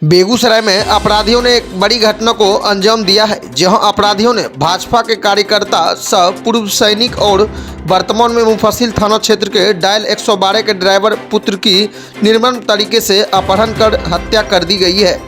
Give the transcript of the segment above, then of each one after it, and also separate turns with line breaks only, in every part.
बेगूसराय में अपराधियों ने एक बड़ी घटना को अंजाम दिया है, जहां अपराधियों ने भाजपा के कार्यकर्ता सह पूर्व सैनिक और वर्तमान में मुफस्सिल थाना क्षेत्र के डायल 112 के ड्राइवर पुत्र की निर्मम तरीके से अपहरण कर हत्या कर दी गई है।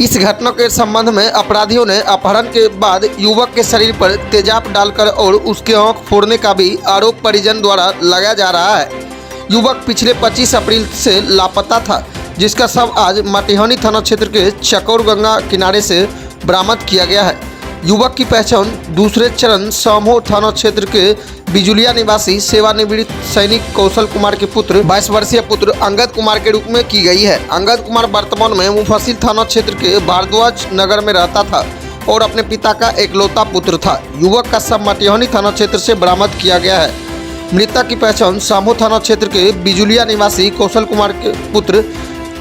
इस घटना के संबंध में अपराधियों ने अपहरण के बाद युवक के शरीर पर तेजाब डालकर और उसकी आंख फोड़ने का भी आरोप परिजन द्वारा लगाया जा रहा है। युवक पिछले 25 अप्रैल से लापता था, जिसका शव आज मटिहानी थाना क्षेत्र के चकोर गंगा किनारे से बरामद किया गया है। युवक की पहचान दूसरे चरण सामो थाना क्षेत्र के बिजुलिया निवासी सेवानिवृत्त सैनिक कौशल कुमार के पुत्र 22 वर्षीय पुत्र अंगद कुमार के रूप में की गई है। अंगद कुमार वर्तमान में मुफस्सिल थाना क्षेत्र के भारद्वाज नगर में रहता था और अपने पिता का एकलौता पुत्र था। युवक का शव मटिहानी थाना क्षेत्र से बरामद किया गया है। मृतक की पहचान सामो थाना क्षेत्र के बिजुलिया निवासी कौशल कुमार के पुत्र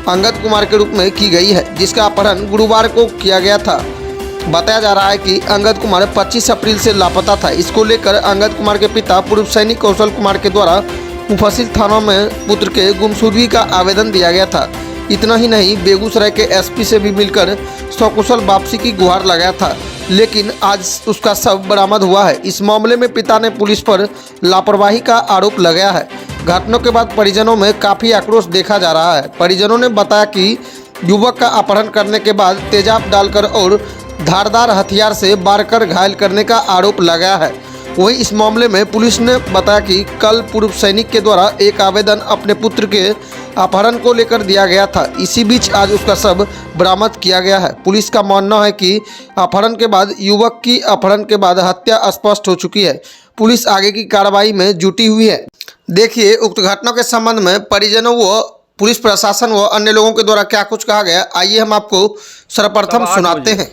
अंगद कुमार के रूप में की गई है, जिसका अपहरण गुरुवार को किया गया था। बताया जा रहा है कि अंगद कुमार 25 अप्रैल से लापता था। इसको लेकर अंगद कुमार के पिता पूर्व सैनिक कौशल कुमार के द्वारा मुफस्सिल थाना में पुत्र के गुमशुदगी का आवेदन दिया गया था। इतना ही नहीं, बेगूसराय के एसपी से भी मिलकर सकुशल वापसी की गुहार लगाया था, लेकिन आज उसका शव बरामद हुआ है। इस मामले में पिता ने पुलिस पर लापरवाही का आरोप लगाया है। घटना के बाद परिजनों में काफ़ी आक्रोश देखा जा रहा है। परिजनों ने बताया कि युवक का अपहरण करने के बाद तेजाब डालकर और धारदार हथियार से वार कर घायल करने का आरोप लगाया है। वहीं इस मामले में पुलिस ने बताया कि कल पूर्व सैनिक के द्वारा एक आवेदन अपने पुत्र के अपहरण को लेकर दिया गया था। इसी बीच आज उसका शव बरामद किया गया है। पुलिस का मानना है कि अपहरण के बाद युवक की अपहरण के बाद हत्या स्पष्ट हो चुकी है। पुलिस आगे की कार्रवाई में जुटी हुई है। देखिए, उक्त घटना के संबंध में परिजनों व पुलिस प्रशासन व अन्य लोगों के द्वारा क्या कुछ कहा गया, आइए हम आपको सर्वप्रथम सुनाते हैं।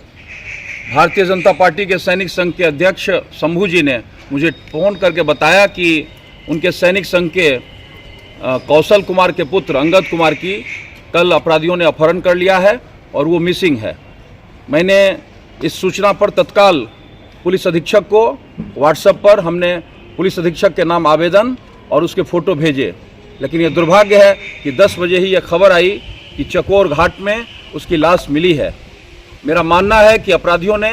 भारतीय जनता पार्टी के सैनिक संघ के अध्यक्ष शंभू जी ने मुझे फ़ोन करके बताया कि उनके सैनिक संघ के कौशल कुमार के पुत्र अंगद कुमार की कल अपराधियों ने अपहरण कर लिया है और वो मिसिंग है। मैंने इस सूचना पर तत्काल पुलिस अधीक्षक को व्हाट्सएप पर हमने पुलिस अधीक्षक के नाम आवेदन और उसके फ़ोटो भेजे, लेकिन ये दुर्भाग्य है कि 10 बजे ही यह खबर आई कि चकोर घाट में उसकी लाश मिली है। मेरा मानना है कि अपराधियों ने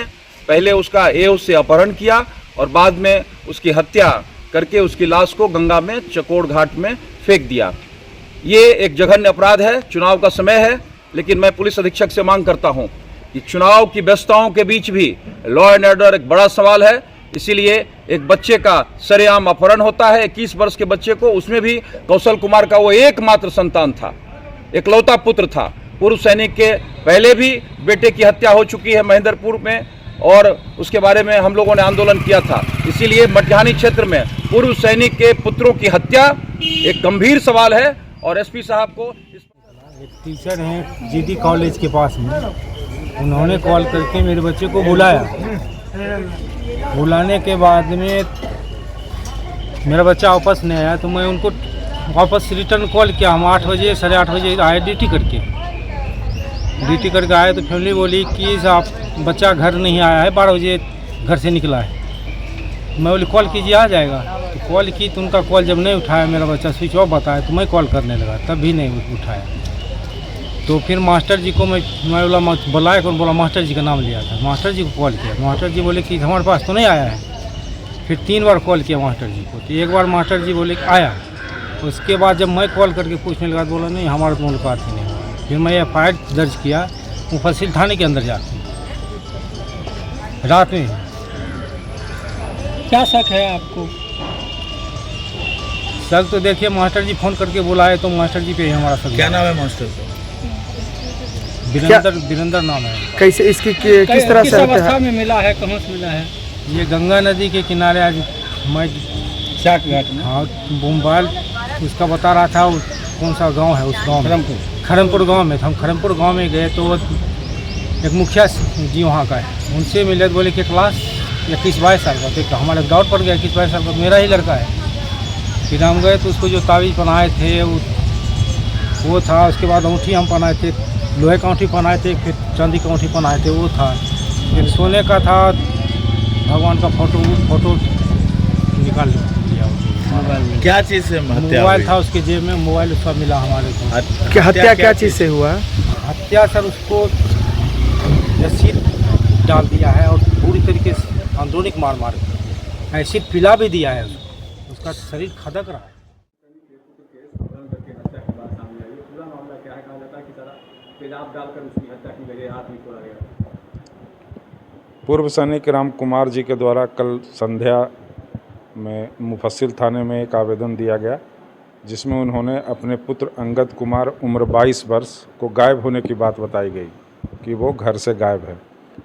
पहले उसका एव से अपहरण किया और बाद में उसकी हत्या करके उसकी लाश को गंगा में चकोर घाट में फेंक दिया। ये एक जघन्य अपराध है। चुनाव का समय है, लेकिन मैं पुलिस अधीक्षक से मांग करता हूं कि चुनाव की व्यस्तताओं के बीच भी लॉ एंड ऑर्डर एक बड़ा सवाल है। इसीलिए एक बच्चे का सरेआम अपहरण होता है, 21 वर्ष के बच्चे को, उसमें भी कौशल कुमार का वो एकमात्र संतान था, एकलौता पुत्र था। पूर्व सैनिक के पहले भी बेटे की हत्या हो चुकी है महेंद्रपुर में, और उसके बारे में हम लोगों ने आंदोलन किया था। इसीलिए मटिहानी क्षेत्र में पूर्व सैनिक के पुत्रों की हत्या एक गंभीर सवाल है और एसपी साहब को
एक टीचर हैं जीडी कॉलेज के पास में, उन्होंने कॉल करके मेरे बच्चे को बुलाया। बुलाने के बाद में मेरा बच्चा वापस नहीं आया, तो मैं उनको वापस रिटर्न कॉल किया। हम 8 बजे 8:30 बजे आए ड्यूटी करके आए, तो फैमिली बोली कि साहब बच्चा घर नहीं आया है, 12 बजे घर से निकला है। मैं बोली कॉल कीजिए, आ जाएगा। तो कॉल की तो उनका कॉल जब नहीं उठाया, मेरा बच्चा स्विच ऑफ बताया, तो मैं कॉल करने लगा, तब भी नहीं उठाया। तो फिर मास्टर जी को मैं बोला बुलाया, कौन बोला, मास्टर जी का नाम लिया था। मास्टर जी को कॉल किया, मास्टर जी बोले कि हमारे पास तो नहीं आया है। फिर 3 बार कॉल किया मास्टर जी को, तो एक बार मास्टर जी बोले कि आया। उसके बाद जब मैं कॉल करके पूछने लगा, बोला नहीं हमारा तो मुलाकात ही नहीं हुआ। फिर मैं एफआईआर दर्ज किया मुफस्सिल थाने के अंदर जाके रात में।
क्या शक है आपको?
शक तो देखिए, मास्टर जी फ़ोन करके बुलाए तो मास्टर जी पे ही हमारा शक।
क्या नाम है मास्टर का?
वीरेंद्र नाम है।
कैसे इसकी किस तरह से अवस्था में मिला है, कहाँ से मिला है?
ये गंगा नदी के किनारे आज मैं
चाक घाट में।
हाँ, मोबाइल उसका बता रहा था कौन सा गांव है, उस गांव में खरमपुर गांव में। हम खरमपुर गांव में गए तो एक मुखिया जी वहाँ का है, उनसे मिले तो बोले कि क्लास 21-22 साल का। तो हमारे डाउट पड़ गया, 21-22 साल का मेरा ही लड़का है। फिर हम गए तो उसको जो तावीज़ पहनाए थे वो था। उसके बाद अंगूठी हम पहनाए थे, लोहे का अंगूठी पहनाए थे, फिर चांदी का अंगूठी पहनाए थे, वो था। फिर सोने का था, भगवान का फोटो निकाल लिया।
क्या चीज़ से हत्या
मोबाइल था उसके जेब में, मोबाइल उसका मिला हमारे को।
हत्या क्या चीज़ से हुआ?
अत्याचार उसको एसिड डाल दिया है और पूरी तरीके से आंदोलिक मार मार के एसिड पिला भी दिया है उसको, उसका शरीर खदक रहा है।
पूर्व सैनिक राम कुमार जी के द्वारा कल संध्या में मुफस्सिल थाने में एक आवेदन दिया गया, जिसमें उन्होंने अपने पुत्र अंगद कुमार उम्र 22 वर्ष को गायब होने की बात बताई गई कि वो घर से गायब है।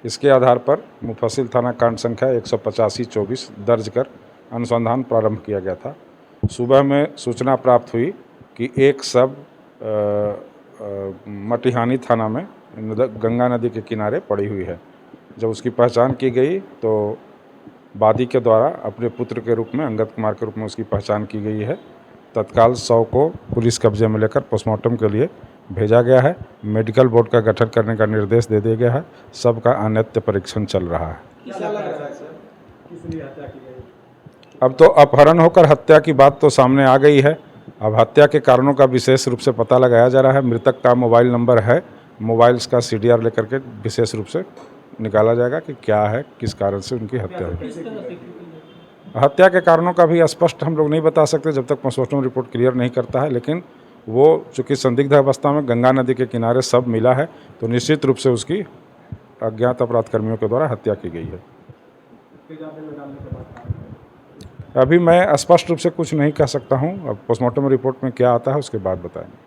इसके आधार पर मुफस्सिल थाना कांड संख्या 185/24 दर्ज कर अनुसंधान प्रारंभ किया गया था। सुबह में सूचना प्राप्त हुई कि एक शव मटिहानी थाना में गंगा नदी के किनारे पड़ी हुई है। जब उसकी पहचान की गई तो वादी के द्वारा अपने पुत्र के रूप में, अंगद कुमार के रूप में उसकी पहचान की गई है। तत्काल शव को पुलिस कब्जे में लेकर पोस्टमार्टम के लिए भेजा गया है। मेडिकल बोर्ड का गठन करने का निर्देश दे दिया गया है। सब का अनैत्य परीक्षण चल रहा है। अब तो अपहरण होकर हत्या की बात तो सामने आ गई है। अब हत्या के कारणों का विशेष रूप से पता लगाया जा रहा है। मृतक का मोबाइल नंबर है, मोबाइल्स का CDR लेकर के विशेष रूप से निकाला जाएगा कि क्या है, किस कारण से उनकी हत्या हुई। हत्या के कारणों का भी स्पष्ट हम लोग नहीं बता सकते जब तक पोस्टमार्टम रिपोर्ट क्लियर नहीं करता है, लेकिन वो चूँकि संदिग्ध अवस्था में गंगा नदी के किनारे शव मिला है तो निश्चित रूप से उसकी अज्ञात अपराध कर्मियों के द्वारा हत्या की गई है। अभी मैं स्पष्ट रूप से कुछ नहीं कह सकता हूँ। अब पोस्टमार्टम रिपोर्ट में क्या आता है उसके बाद बताएंगे।